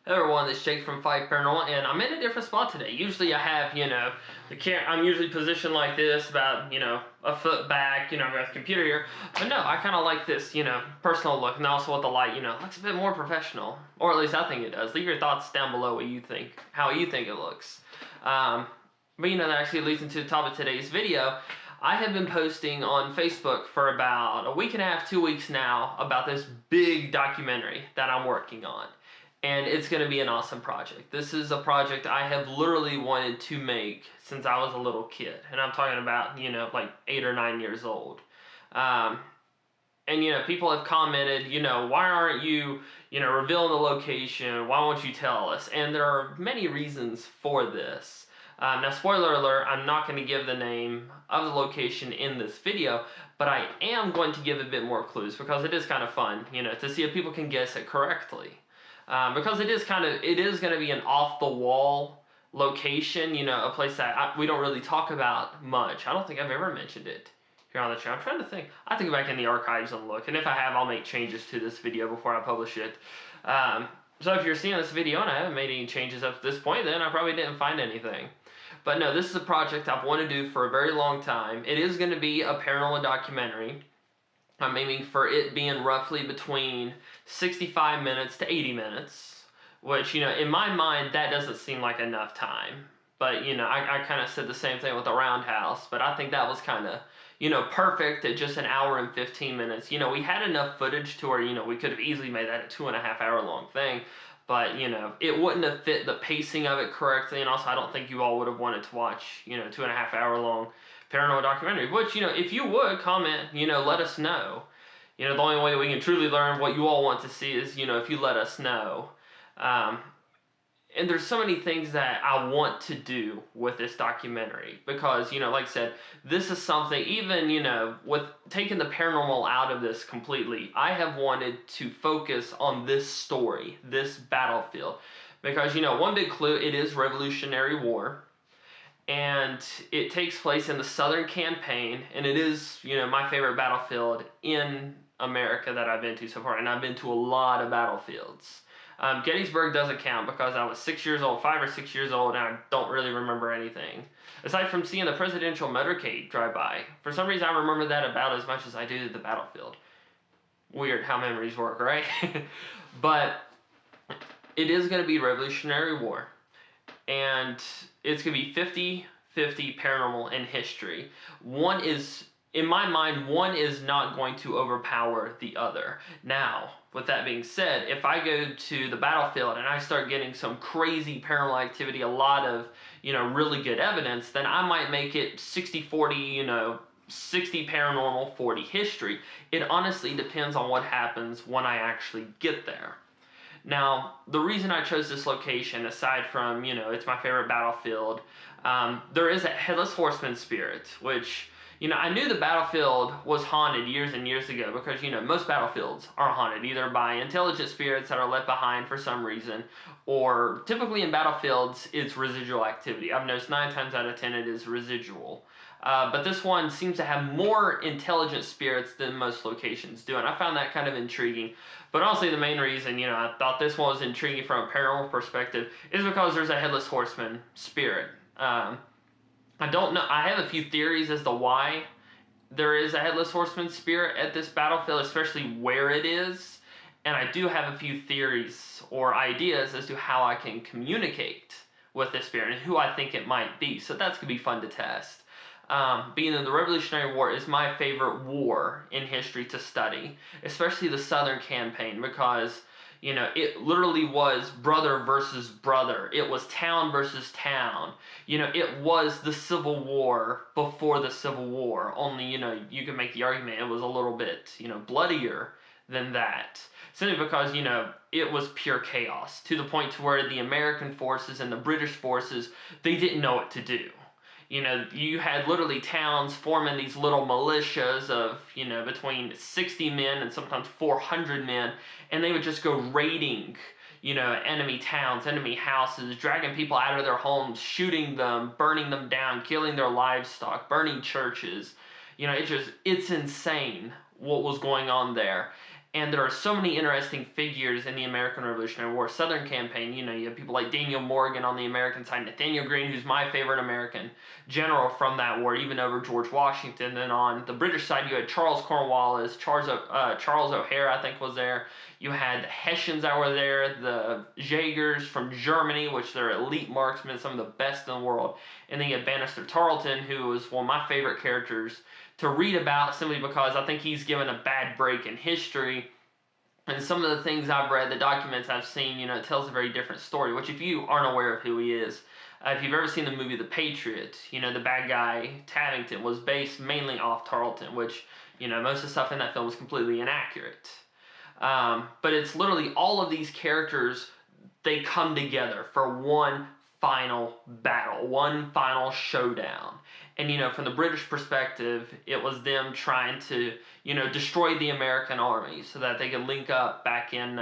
Hey everyone, it's Jake from Fife Paranormal, and I'm in a different spot today. Usually I have, I'm usually positioned like this, about, a foot back, I've got the computer here. But no, I kind of like this, personal look, and also with the light, looks a bit more professional. Or at least I think it does. Leave your thoughts down below what you think, how you think it looks. But that actually leads into the topic of today's video. I have been posting on Facebook for about a week and a half, 2 weeks now, about this big documentary that I'm working on. And it's going to be an awesome project. This is a project I have literally wanted to make since I was a little kid. And I'm talking about, like 8 or 9 years old. And, people have commented, why aren't you, revealing the location? Why won't you tell us? And there are many reasons for this. Now, spoiler alert, I'm not going to give the name of the location in this video, but I am going to give a bit more clues because it is kind of fun, to see if people can guess it correctly. Because it is going to be an off-the-wall location, a place that we don't really talk about much. I don't think I've ever mentioned it here on the channel. I'm trying to think. I think back in the archives and look, and if I have, I'll make changes to this video before I publish it. So if you're seeing this video and I haven't made any changes up to this point, then I probably didn't find anything. But no, this is a project I've wanted to do for a very long time. It is going to be a paranormal documentary. I'm aiming for it being roughly between 65 minutes to 80 minutes, which, in my mind, that doesn't seem like enough time. But, I kind of said the same thing with the Roundhouse, but I think that was kind of, perfect at just an hour and 15 minutes. We had enough footage to where, we could have easily made that a 2.5 hour long thing, but, it wouldn't have fit the pacing of it correctly, and also I don't think you all would have wanted to watch, 2.5 hour long paranormal documentary, which, if you would comment, let us know. The only way we can truly learn what you all want to see is, if you let us know. And there's so many things that I want to do with this documentary because, like I said, this is something, even, with taking the paranormal out of this completely, I have wanted to focus on this story, this battlefield. Because, one big clue, it is Revolutionary War. And it takes place in the Southern Campaign, and it is, my favorite battlefield in America that I've been to so far, and I've been to a lot of battlefields. Gettysburg doesn't count because I was 6 years old, 5 or 6 years old, and I don't really remember anything. Aside from seeing the presidential motorcade drive by. For some reason, I remember that about as much as I do the battlefield. Weird how memories work, right? But it is going to be Revolutionary War. And it's going to be 50-50 paranormal and history. One is, in my mind, one is not going to overpower the other. Now, with that being said, if I go to the battlefield and I start getting some crazy paranormal activity, a lot of, really good evidence, then I might make it 60-40, 60 paranormal, 40 history. It honestly depends on what happens when I actually get there. Now, the reason I chose this location, aside from, it's my favorite battlefield, there is a Headless Horseman spirit, which, I knew the battlefield was haunted years and years ago because, most battlefields are haunted, either by intelligent spirits that are left behind for some reason, or typically in battlefields, it's residual activity. I've noticed 9 times out of 10 it is residual. But this one seems to have more intelligent spirits than most locations do, and I found that kind of intriguing. But honestly, the main reason, I thought this one was intriguing from a paranormal perspective is because there's a Headless Horseman spirit. I don't know, I have a few theories as to why there is a Headless Horseman spirit at this battlefield, especially where it is. And I do have a few theories or ideas as to how I can communicate with this spirit and who I think it might be. So that's going to be fun to test. Being in the Revolutionary War is my favorite war in history to study, especially the Southern Campaign, because, it literally was brother versus brother. It was town versus town. It was the Civil War before the Civil War, only, you can make the argument it was a little bit, bloodier than that. Simply because, it was pure chaos, to the point to where the American forces and the British forces, they didn't know what to do. You had literally towns forming these little militias of, between 60 men and sometimes 400 men, and they would just go raiding, enemy towns, enemy houses, dragging people out of their homes, shooting them, burning them down, killing their livestock, burning churches. It's insane what was going on there. And there are so many interesting figures in the American Revolutionary War Southern campaign. You have people like Daniel Morgan on the American side, Nathaniel Greene, who's my favorite American general from that war, even over George Washington. Then on the British side, you had Charles Cornwallis, Charles O'Hare, I think, was there. You had the Hessians that were there, the Jaegers from Germany, which they're elite marksmen, some of the best in the world. And then you had Bannister Tarleton, who was one of my favorite characters to read about, simply because I think he's given a bad break in history. And some of the things I've read, the documents I've seen, it tells a very different story, which if you aren't aware of who he is, if you've ever seen the movie The Patriot, the bad guy, Tabington, was based mainly off Tarleton, which, most of the stuff in that film is completely inaccurate. But it's literally all of these characters, they come together for one final battle, one final showdown. And, from the British perspective, it was them trying to, destroy the American army so that they could link up back in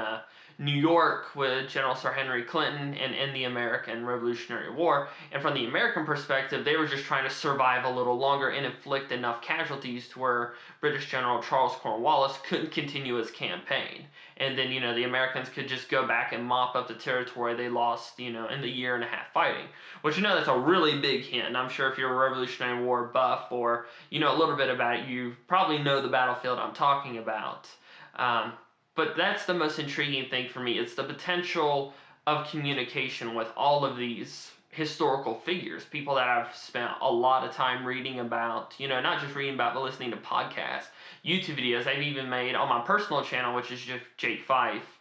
New York with General Sir Henry Clinton and end the American Revolutionary War. And from the American perspective, they were just trying to survive a little longer and inflict enough casualties to where British General Charles Cornwallis couldn't continue his campaign. And then, the Americans could just go back and mop up the territory they lost, in the year and a half fighting. Which, that's a really big hint. I'm sure if you're a Revolutionary War buff or, a little bit about it, you probably know the battlefield I'm talking about. But that's the most intriguing thing for me. It's the potential of communication with all of these historical figures, people that I've spent a lot of time reading about, not just reading about, but listening to podcasts, YouTube videos I've even made on my personal channel, which is just Jake Fife.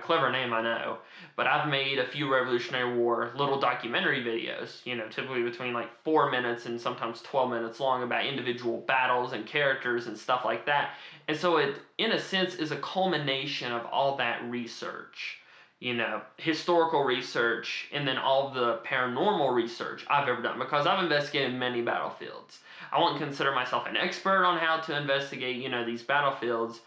Clever name, I know. But I've made a few Revolutionary War little documentary videos, typically between like 4 minutes and sometimes 12 minutes long, about individual battles and characters and stuff like that. And so it, in a sense, is a culmination of all that research, historical research, and then all the paranormal research I've ever done, because I've investigated many battlefields. I wouldn't consider myself an expert on how to investigate, these battlefields.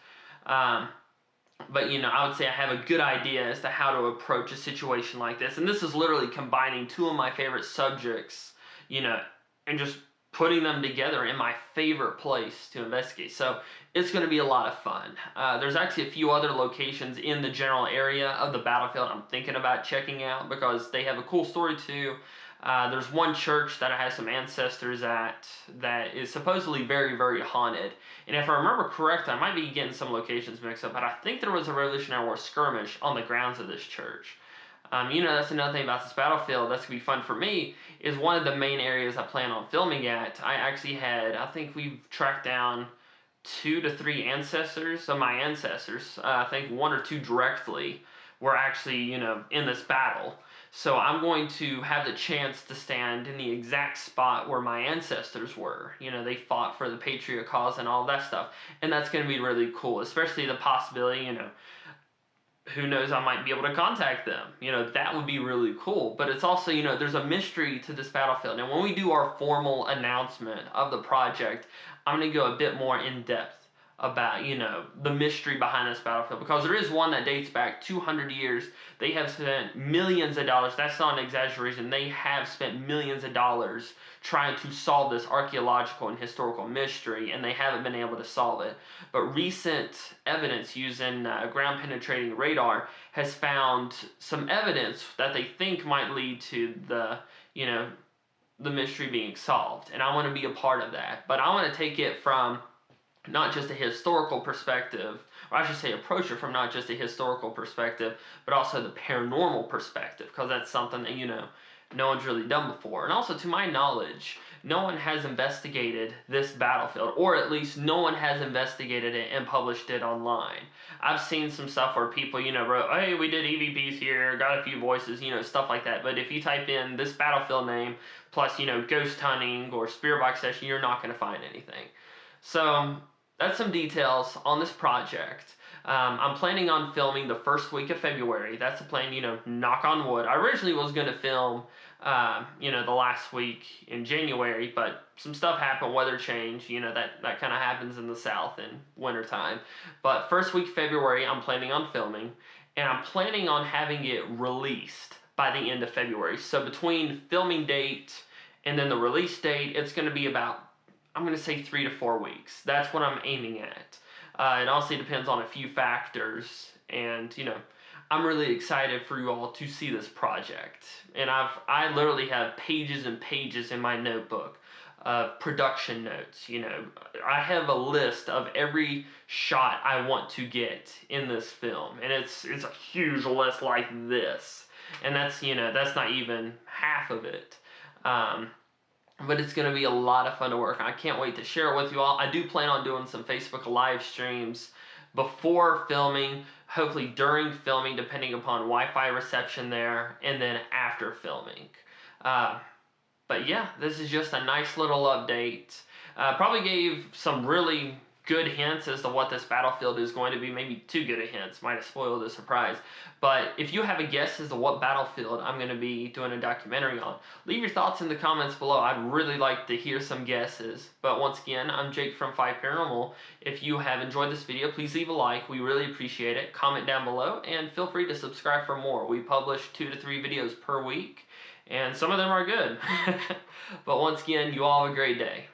But, I would say I have a good idea as to how to approach a situation like this. And this is literally combining two of my favorite subjects, and just putting them together in my favorite place to investigate. So it's going to be a lot of fun. There's actually a few other locations in the general area of the battlefield I'm thinking about checking out because they have a cool story too. There's one church that I have some ancestors at that is supposedly very, very haunted. And if I remember correct, I might be getting some locations mixed up, but I think there was a Revolutionary War skirmish on the grounds of this church. That's another thing about this battlefield that's going to be fun for me, is one of the main areas I plan on filming at. I think we've tracked down 2 to 3 ancestors of my ancestors. I think 1 or 2 directly were actually, in this battle. So I'm going to have the chance to stand in the exact spot where my ancestors were. They fought for the patriot cause and all that stuff. And that's going to be really cool, especially the possibility, who knows, I might be able to contact them. That would be really cool. But it's also, there's a mystery to this battlefield. And when we do our formal announcement of the project, I'm going to go a bit more in depth about, the mystery behind this battlefield. Because there is one that dates back 200 years. They have spent millions of dollars. That's not an exaggeration. They have spent millions of dollars trying to solve this archaeological and historical mystery, and they haven't been able to solve it. But recent evidence using ground-penetrating radar has found some evidence that they think might lead to the mystery being solved. And I want to be a part of that. But I want to take it from not just a historical perspective, or I should say approach it from not just a historical perspective, but also the paranormal perspective, because that's something that, no one's really done before. And also, to my knowledge, no one has investigated this battlefield, or at least no one has investigated it and published it online. I've seen some stuff where people, wrote, hey, we did EVPs here, got a few voices, stuff like that. But if you type in this battlefield name, plus, ghost hunting or spirit box session, you're not going to find anything. So that's some details on this project. I'm planning on filming the first week of February. That's the plan, knock on wood. I originally was going to film, the last week in January, but some stuff happened, weather change, that kind of happens in the South in wintertime. But first week of February, I'm planning on filming, and I'm planning on having it released by the end of February. So between filming date and then the release date, it's going to be about, I'm going to say 3 to 4 weeks. That's what I'm aiming at. It honestly depends on a few factors, and I'm really excited for you all to see this project. And I literally have pages and pages in my notebook of production notes. I have a list of every shot I want to get in this film, and it's a huge list like this. And that's not even half of it. But it's going to be a lot of fun to work on. I can't wait to share it with you all. I do plan on doing some Facebook live streams before filming, hopefully during filming, depending upon Wi-Fi reception there, and then after filming. But yeah, this is just a nice little update. Probably gave some really good hints as to what this battlefield is going to be. Maybe too good of hints. Might have spoiled the surprise. But if you have a guess as to what battlefield I'm going to be doing a documentary on, leave your thoughts in the comments below. I'd really like to hear some guesses. But once again, I'm Jake from Fife Paranormal. If you have enjoyed this video, please leave a like. We really appreciate it. Comment down below and feel free to subscribe for more. We publish 2 to 3 videos per week, and some of them are good. But once again, you all have a great day.